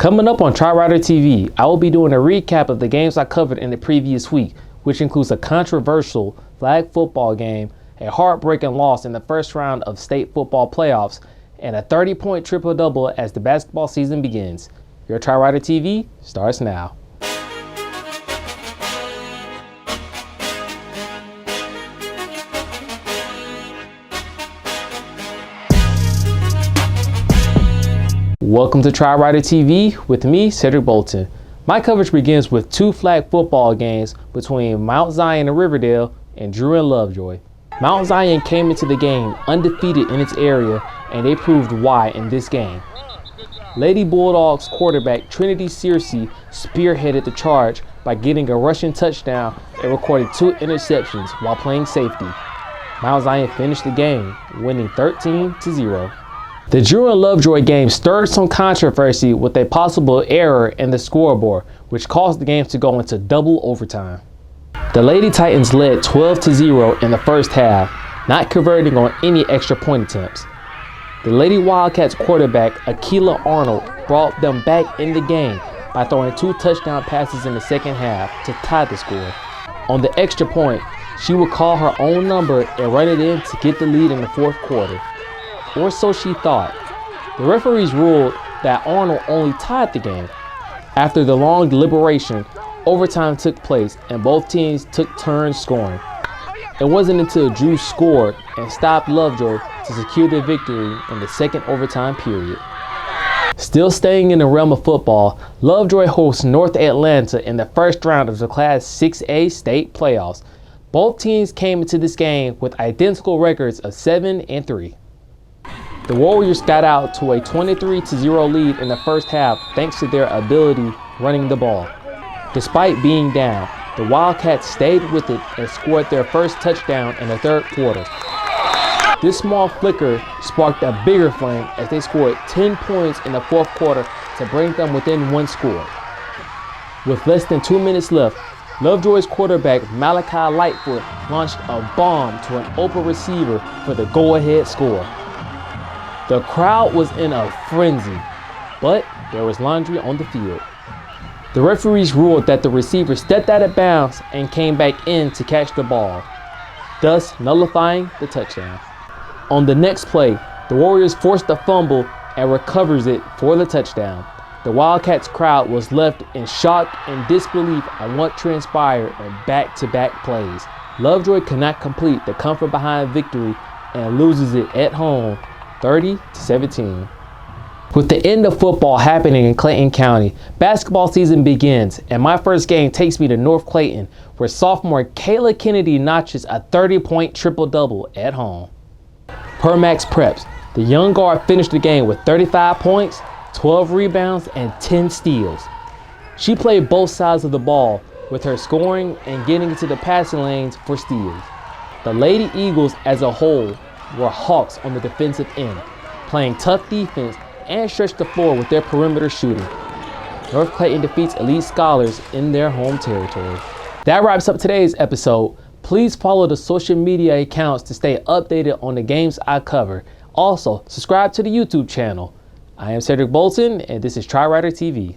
Coming up on TriWriter TV, I will be doing a recap of the games I covered in the previous week, which includes a controversial flag football game, a heartbreaking loss in the first round of state football playoffs, and a 30-point triple-double as the basketball season begins. Your TriWriter TV starts now. Welcome to TriWriter TV with me, Cedric Bolton. My coverage begins with two flag football games between Mount Zion and Riverdale and Drew and Lovejoy. Mount Zion came into the game undefeated in its area, and they proved why in this game. Lady Bulldogs quarterback Trinity Searcy spearheaded the charge by getting a rushing touchdown and recording 2 interceptions while playing safety. Mount Zion finished the game, winning 13-0. The Drew and Lovejoy game stirred some controversy with a possible error in the scoreboard, which caused the game to go into double overtime. The Lady Titans led 12-0 in the first half, not converting on any extra point attempts. The Lady Wildcats quarterback Akila Arnold brought them back in the game by throwing 2 touchdown passes in the second half to tie the score. On the extra point, she would call her own number and run it in to get the lead in the fourth quarter. Or so she thought. The referees ruled that Arnold only tied the game. After the long deliberation, overtime took place and both teams took turns scoring. It wasn't until Drew scored and stopped Lovejoy to secure the victory in the second overtime period. Still staying in the realm of football, Lovejoy hosts North Atlanta in the first round of the Class 6A state playoffs. Both teams came into this game with identical records of 7-3. The Warriors got out to a 23-0 lead in the first half thanks to their ability running the ball. Despite being down, the Wildcats stayed with it and scored their first touchdown in the third quarter. This small flicker sparked a bigger flame as they scored 10 points in the fourth quarter to bring them within 1 score. With less than 2 minutes left, Lovejoy's quarterback Malachi Lightfoot launched a bomb to an open receiver for the go-ahead score. The crowd was in a frenzy, but there was laundry on the field. The referees ruled that the receiver stepped out of bounds and came back in to catch the ball, thus nullifying the touchdown. On the next play, the Warriors forced a fumble and recovers it for the touchdown. The Wildcats crowd was left in shock and disbelief on what transpired in back-to-back plays. Lovejoy could not complete the come from behind victory and loses it at home 30-17. With the end of football happening in Clayton County, basketball season begins, and my first game takes me to North Clayton, where sophomore Kayla Kennedy notches a 30-point triple-double at home. Per Max Preps, the young guard finished the game with 35 points, 12 rebounds, and 10 steals. She played both sides of the ball, with her scoring and getting into the passing lanes for steals. The Lady Eagles as a whole were hawks on the defensive end, playing tough defense and stretched the floor with their perimeter shooting. North Clayton defeats elite scholars in their home territory. That wraps up today's episode. Please follow the social media accounts to stay updated on the games I cover. Also, subscribe to the YouTube channel. I am Cedric Bolton, and this is TriWriter TV.